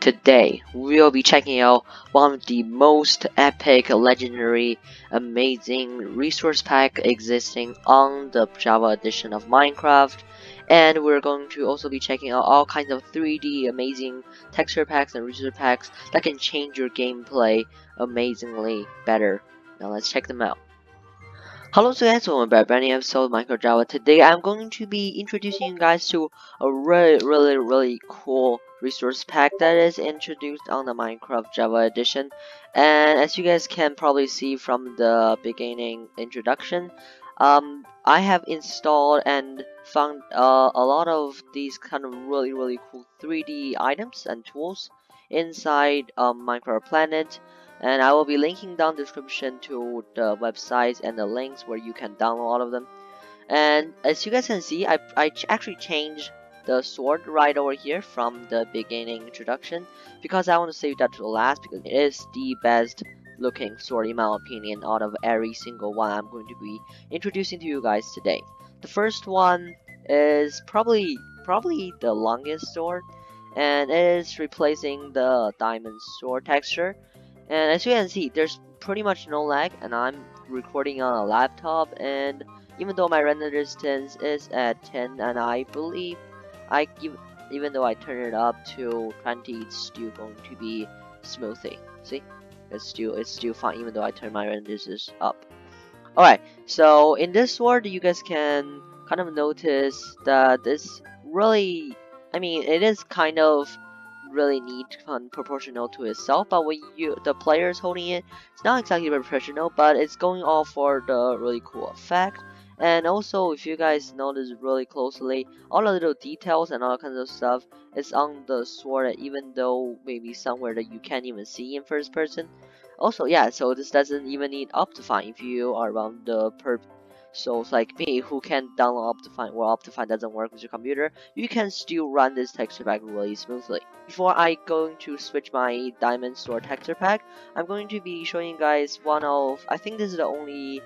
Today, we'll be checking out one of the most epic, legendary, amazing resource pack existing on the Java edition of Minecraft. And we're going to also be checking out all kinds of 3D amazing texture packs and resource packs that can change your gameplay amazingly better. Now let's check them out. Hello guys, welcome back to a brand new episode of Minecraft Java. Today I'm going to be introducing you guys to a really cool resource pack that is introduced on the Minecraft Java edition. And as you guys can probably see from the beginning introduction, I have installed and found a lot of these kind of really cool 3D items and tools inside Minecraft Planet, and I will be linking down the description to the websites and the links where you can download all of them. And as you guys can see, I actually changed the sword right over here from the beginning introduction because I want to save that to the last, because it is the best looking sword in my opinion out of every single one I'm going to be introducing to you guys today. The first one is probably the longest sword, and it is replacing the diamond sword texture. And as you can see, there's pretty much no lag, and I'm recording on a laptop, and even though my render distance is at 10, and I believe even though I turn it up to 20, it's still going to be smoothly. See, it's still fine even though I turn my render distance up. Alright, so in this sword you guys can kind of notice that this really, I mean, it is kind of really neat and proportional to itself, but when the player is holding it, it's not exactly proportional, but it's going all for the really cool effect. And also, if you guys notice really closely, all the little details and all kinds of stuff is on the sword, even though maybe somewhere that you can't even see in first person. Also, yeah, so this doesn't even need Optifine if you are around the souls like me who can download Optifine, or Optifine doesn't work with your computer, you can still run this texture pack really smoothly. Before I going to switch my diamond sword texture pack, I'm going to be showing you guys one of, I think this is the only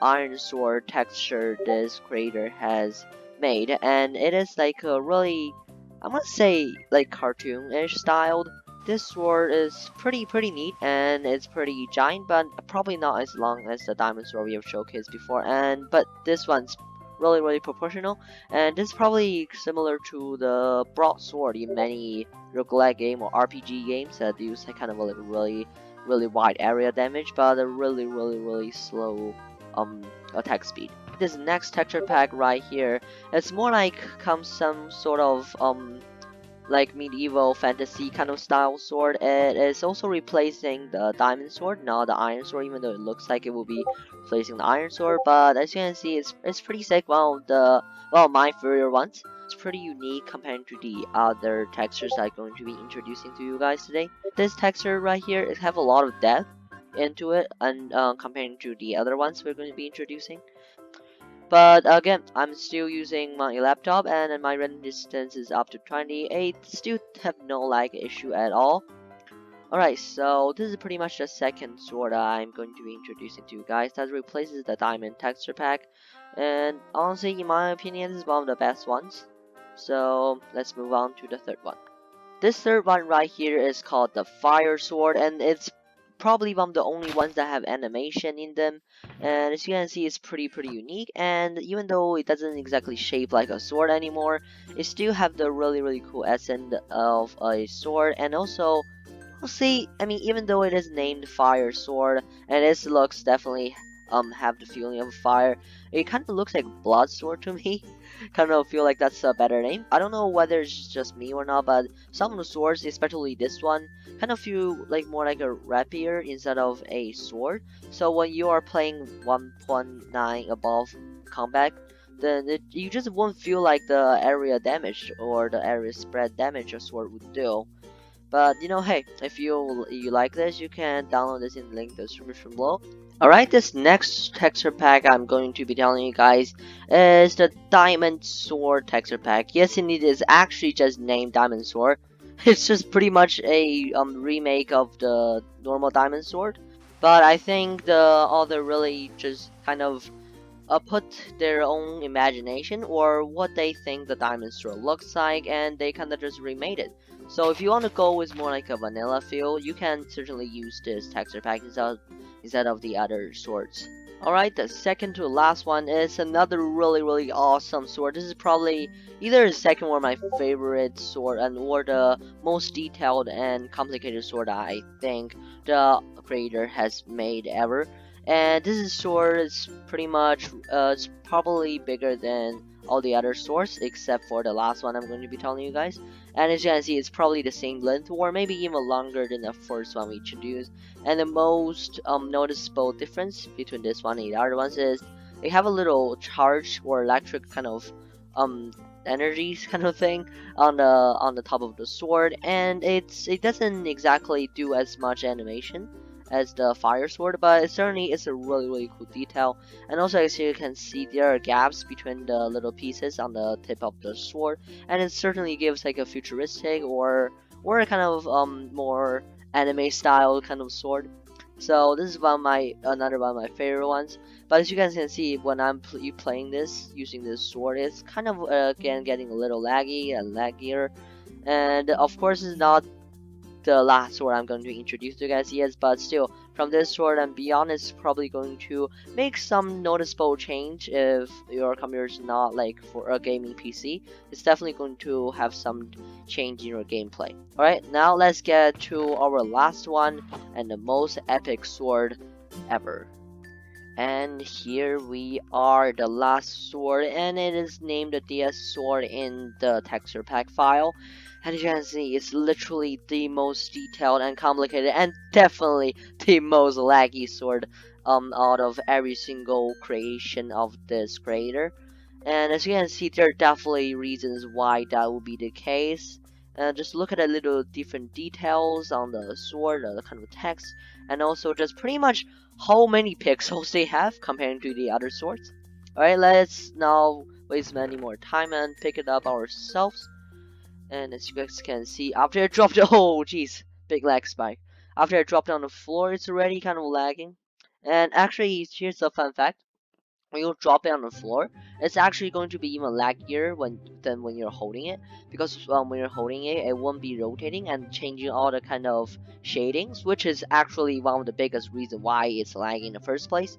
iron sword texture this creator has made, and it is like a really, I must say, like cartoonish styled. This sword is pretty neat, and it's pretty giant, but probably not as long as the diamond sword we have showcased before. But this one's really proportional, and this is probably similar to the broadsword in many roguelike game or RPG games that use a kind of like really wide area damage, but a really slow attack speed. This next texture pack right here, it's more like some sort of like medieval fantasy kind of style sword. It is also replacing the diamond sword, not the iron sword, even though it looks like it will be replacing the iron sword. But as you can see, it's pretty sick. One of the, well, my favorite ones. It's pretty unique compared to the other textures I'm going to be introducing to you guys today. This texture right here, it have a lot of depth into it, and comparing to the other ones we're going to be introducing. But again, I'm still using my laptop, and my render distance is up to 28. Still have no lag issue at all. Alright, so this is pretty much the second sword I'm going to be introducing to you guys that replaces the diamond texture pack. And honestly, in my opinion, this is one of the best ones. So let's move on to the third one. This third one right here is called the Fire Sword, and it's probably one of the only ones that have animation in them. And as you can see, it's pretty unique. And even though it doesn't exactly shape like a sword anymore, it still have the really cool essence of a sword. And also, we'll see, I mean, even though it is named Fire Sword, and its looks definitely have the feeling of fire, it kind of looks like Blood Sword to me. Kind of feel like that's a better name. I don't know whether it's just me or not, but some of the swords, especially this one, kind of feel like more like a rapier instead of a sword. So when you are playing 1.9 above combat, then you just won't feel like the area damage or the area spread damage a sword would do. But you know, hey, if you like this, you can download this in the link in the description below. Alright, this next texture pack I'm going to be telling you guys is the Diamond Sword texture pack. Yes, indeed, it's actually just named Diamond Sword. It's just pretty much a remake of the normal Diamond Sword. But I think the author really just kind of put their own imagination or what they think the diamond sword looks like, and they kind of just remade it. So if you want to go with more like a vanilla feel, you can certainly use this texture pack instead of the other swords. Alright, the second to last one is another really awesome sword. This is probably either the second or my favorite sword, and or the most detailed and complicated sword I think the creator has made ever. And this sword is pretty much it's probably bigger than all the other swords except for the last one I'm going to be telling you guys. And as you can see, it's probably the same length or maybe even longer than the first one we introduced. And the most noticeable difference between this one and the other ones is they have a little charge or electric kind of um energies kind of thing on the top of the sword, and it doesn't exactly do as much animation as the fire sword, but it certainly is a really cool detail. And also, as you can see, there are gaps between the little pieces on the tip of the sword, and it certainly gives like a futuristic or a kind of more anime style kind of sword. So this is another one of my favorite ones. But as you guys can see, when I'm playing this using this sword, it's kind of again getting a little laggy and laggier. And of course, it's not the last sword I'm going to introduce to you guys yet, but still, from this sword and beyond, it's probably going to make some noticeable change if your computer is not like for a gaming PC. It's definitely going to have some change in your gameplay. Alright, now let's get to our last one and the most epic sword ever. And here we are, the last sword, and it is named the DS sword in the texture pack file. And as you can see, it's literally the most detailed and complicated and definitely the most laggy sword out of every single creation of this creator. And as you can see, there are definitely reasons why that would be the case. Just look at the little different details on the sword, the kind of text, and also just pretty much how many pixels they have compared to the other swords. Alright, let's now waste many more time and pick it up ourselves. And as you guys can see, after I dropped oh jeez, big lag spike. After I dropped on the floor, it's already kind of lagging. And actually, here's a fun fact. When you drop it on the floor, it's actually going to be even laggier than when you're holding it, because when you're holding it, it won't be rotating and changing all the kind of shadings, which is actually one of the biggest reasons why it's lagging in the first place.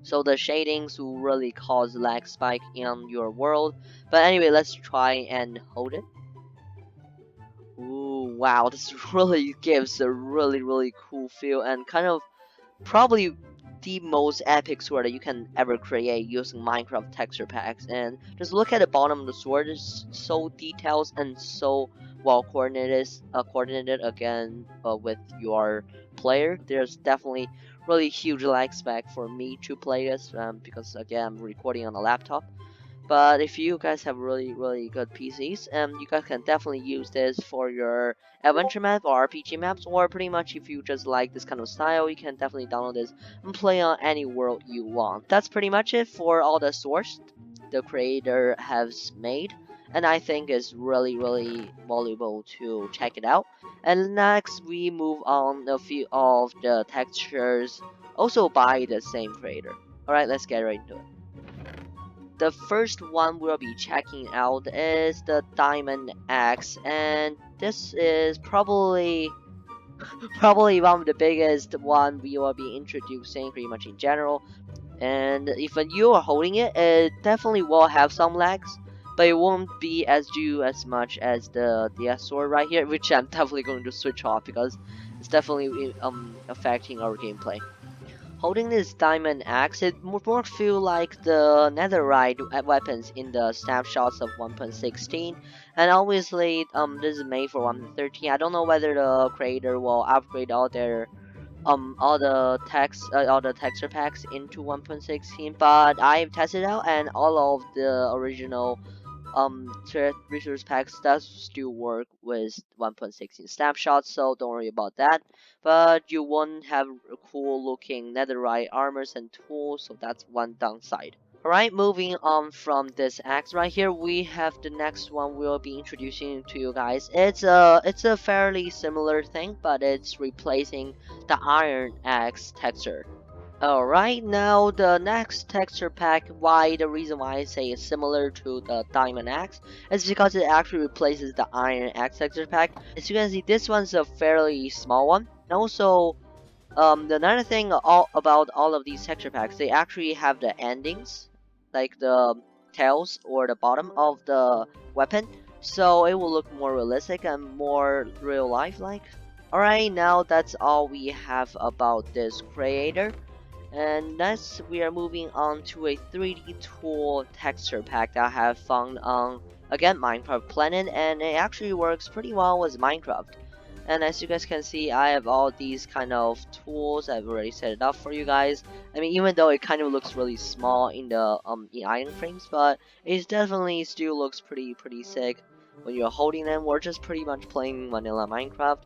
So the shadings will really cause lag spike in your world. But anyway, let's try and hold it. Ooh, wow, this really gives a really cool feel and kind of probably the most epic sword that you can ever create using Minecraft texture packs. And just look at the bottom of the sword; it's so detailed and so well coordinated again with your player. There's definitely really huge lag spec for me to play this because again I'm recording on a laptop. But if you guys have really good PCs, you guys can definitely use this for your adventure map or RPG maps, or pretty much if you just like this kind of style, you can definitely download this and play on any world you want. That's pretty much it for all the source the creator has made, and I think it's really valuable to check it out. And next we move on a few of the textures also by the same creator. Alright, let's get right into it. The first one we'll be checking out is the Diamond Axe, and this is probably one of the biggest one we will be introducing pretty much in general. And if you are holding it, it definitely will have some lags, but it won't be as much as the DS sword right here, which I'm definitely going to switch off because it's definitely affecting our gameplay. Holding this diamond axe, it would more feel like the netherite weapons in the snapshots of 1.16, and obviously this is made for 1.13. I don't know whether the creator will upgrade all the texture packs into 1.16, but I've tested out and all of the original resource packs does still work with 1.16 snapshots, so don't worry about that. But you won't have cool looking netherite armors and tools, so that's one downside. Alright, moving on from this axe right here, we have the next one we'll be introducing to you guys. It's a fairly similar thing, but it's replacing the iron axe texture. Alright, now the next texture pack, the reason why I say it's similar to the Diamond Axe is because it actually replaces the Iron Axe texture pack. As you can see, this one's a fairly small one. And also, the another thing about all of these texture packs, they actually have the endings, like the tails or the bottom of the weapon, so it will look more realistic and more real life like. Alright, now that's all we have about this creator. And next, we are moving on to a 3D tool texture pack that I have found on, again, Minecraft Planet, and it actually works pretty well with Minecraft. And as you guys can see, I have all these kind of tools. I've already set it up for you guys. I mean, even though it kind of looks really small in the in iron frames, but it definitely still looks pretty sick when you're holding them. We're just pretty much playing vanilla Minecraft,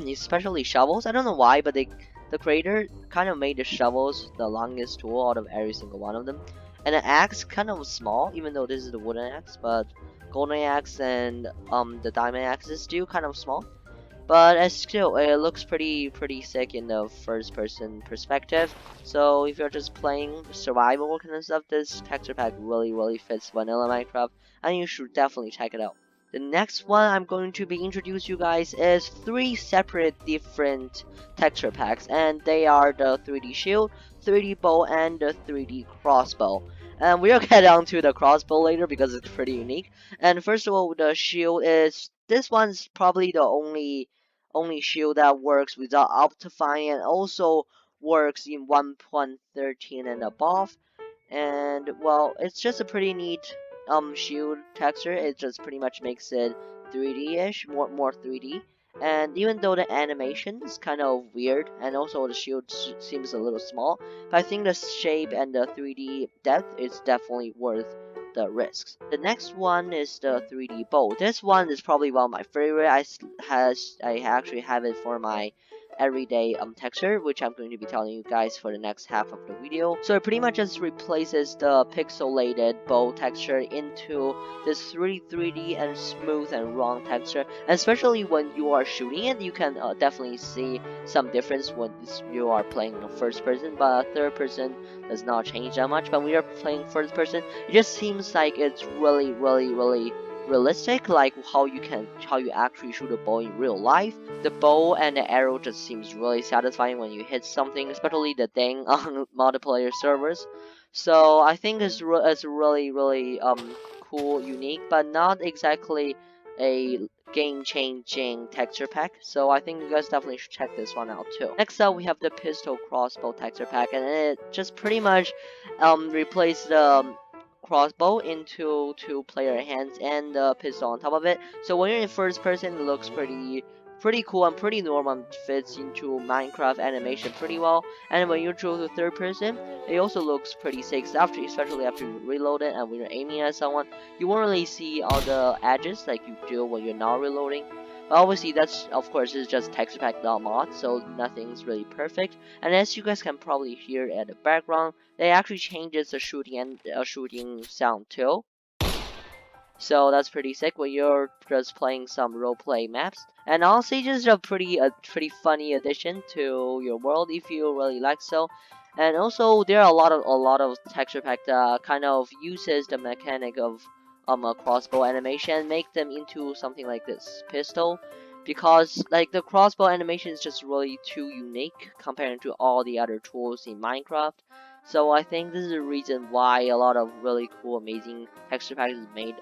especially shovels. I don't know why, but the creator kind of made the shovels the longest tool out of every single one of them. And the axe kind of small, even though this is the wooden axe, but golden axe and the diamond axe is still kind of small. But still, it looks pretty sick in the first person perspective. So if you're just playing survival kind of stuff, this texture pack really fits vanilla Minecraft, and you should definitely check it out. The next one I'm going to be introduce you guys is 3 separate different texture packs, and they are the 3D shield, 3D bow, and the 3D crossbow. And we'll get on to the crossbow later because it's pretty unique. And first of all, the shield is, this one's probably the only shield that works without optifying, and also works in 1.13 and above. And well, it's just a pretty neat shield texture. It just pretty much makes it 3D-ish, more 3D. And even though the animation is kind of weird, and also the shield seems a little small, but I think the shape and the 3D depth is definitely worth the risks. The next one is the 3D bow. This one is probably one of my favorite. I actually have it for my everyday texture, which I'm going to be telling you guys for the next half of the video. So it pretty much just replaces the pixelated bow texture into this 3D and smooth and round texture. And especially when you are shooting it, you can definitely see some difference when you are playing first person, but third person does not change that much. But when you're playing first person, it just seems like it's really realistic, like how you actually shoot a bow in real life. The bow and the arrow just seems really satisfying when you hit something, especially the thing on multiplayer servers. So I think it's really cool, unique, but not exactly a game-changing texture pack. So I think you guys definitely should check this one out too. Next up, we have the pistol crossbow texture pack, and it just pretty much replaced the crossbow into 2-player hands and the pistol on top of it. So when you're in first person, it looks pretty cool and pretty normal, and fits into Minecraft animation pretty well. And when you go to third person, it also looks pretty sick, especially after you reload it, and when you're aiming at someone, you won't really see all the edges like you do when you're not reloading. But obviously, that's, of course, is just texture pack not mod, so nothing's really perfect. And as you guys can probably hear at the background, it actually changes the shooting sound too. So that's pretty sick when you're just playing some roleplay maps. And honestly, just a pretty funny addition to your world if you really like so. And also, there are a lot of texture pack that kind of uses the mechanic of a crossbow animation, make them into something like this pistol, because like the crossbow animation is just really too unique compared to all the other tools in Minecraft. So I think this is the reason why a lot of really cool, amazing texture packs is made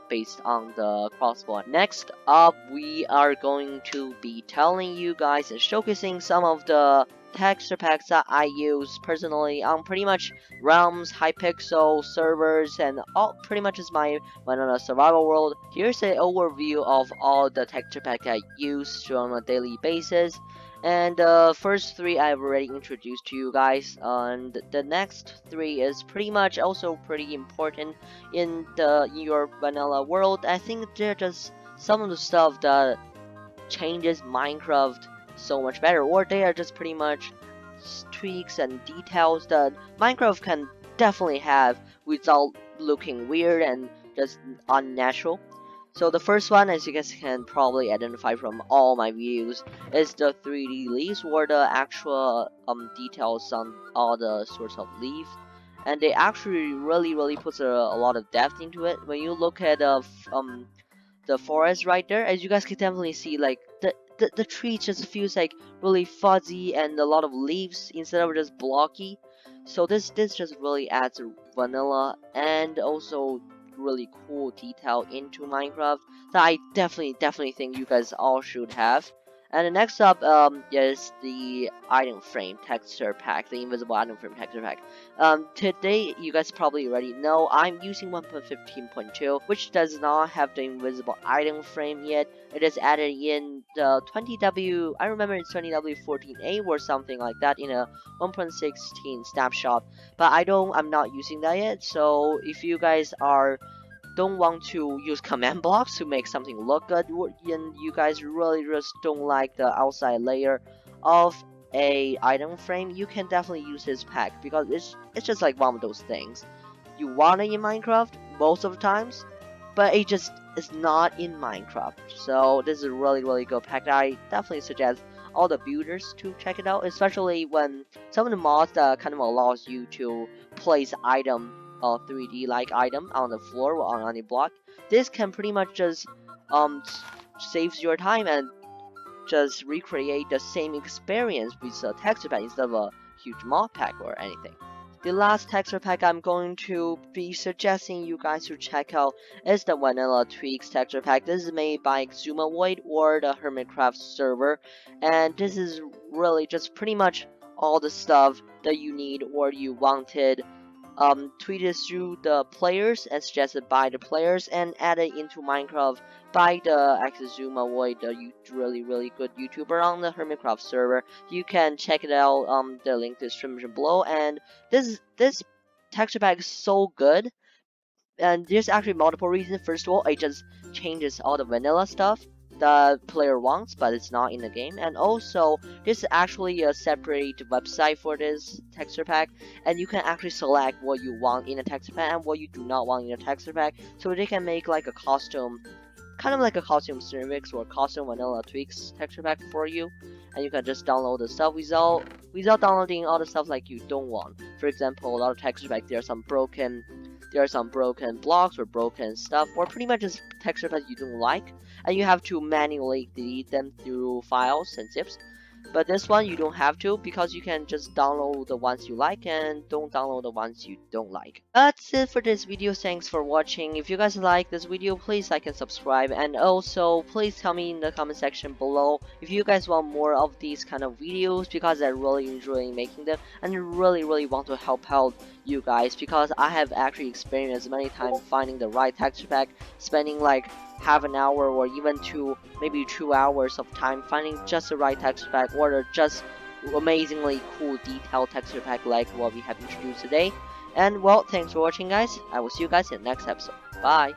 based on the crossbow. Next up, we are going to be telling you guys and showcasing some of the texture packs that I use personally on pretty much realms, Hypixel servers, and all pretty much is my vanilla survival world. Here's an overview of all the texture packs I use on a daily basis. And the first 3 I've already introduced to you guys, and the next 3 is pretty much also pretty important in your vanilla world. I think they're just some of the stuff that changes Minecraft so much better, or they are just pretty much tweaks and details that Minecraft can definitely have without looking weird and just unnatural. So the first one, as you guys can probably identify from all my videos, is the 3D leaves, or the actual details on all the sorts of leaves. And they actually really puts a lot of depth into it. When you look at the forest right there, as you guys can definitely see, like the tree just feels like really fuzzy and a lot of leaves instead of just blocky. So this just really adds vanilla and also really cool detail into Minecraft that I definitely think you guys all should have. And the next up is the item frame texture pack, the invisible item frame texture pack. Today you guys probably already know I'm using 1.15.2, which does not have the invisible item frame yet. It is added in the 20W, I remember it's 20W14A or something like that in a 1.16 snapshot, but I'm not using that yet. So if you guys don't want to use command blocks to make something look good, and you guys really just don't like the outside layer of a item frame, you can definitely use this pack, because it's just like one of those things you want it in Minecraft most of the times, but it just is not in Minecraft. So this is a really good pack that I definitely suggest all the builders to check it out, especially when some of the mods that kind of allows you to place item 3D like item on the floor or on a block. This can pretty much just saves your time and just recreate the same experience with a texture pack instead of a huge mod pack or anything. The last texture pack I'm going to be suggesting you guys to check out is the Vanilla Tweaks texture pack. This is made by Exumavoid or the Hermitcraft server, and this is really just pretty much all the stuff that you need or you wanted tweeted through the players and suggested by the players and added into Minecraft by the Exumavoid, the really good YouTuber on the Hermitcraft server. You can check it out, the link to the description below. And this texture pack is so good, and there's actually multiple reasons. First of all, it just changes all the vanilla stuff the player wants, but it's not in the game. And also, there's actually a separate website for this texture pack, and you can actually select what you want in a texture pack and what you do not want in a texture pack, so they can make like a custom, kind of like a custom Cervix or custom Vanilla Tweaks texture pack for you, and you can just download the stuff without downloading all the stuff like you don't want. For example, a lot of texture pack, there are some broken blocks or broken stuff, or pretty much just texture packs you don't like, and you have to manually delete them through files and zips. But this one you don't have to, because you can just download the ones you like and don't download the ones you don't like. That's it for this video. Thanks for watching. If you guys like this video, please like and subscribe, and also please tell me in the comment section below if you guys want more of these kind of videos, because I really enjoy making them and really want to help out you guys, because I have actually experienced many times finding the right texture pack, spending like half an hour or even maybe 2 hours of time finding just the right texture pack, or just amazingly cool detailed texture pack like what we have introduced today. And well, thanks for watching guys. I will see you guys in the next episode. Bye.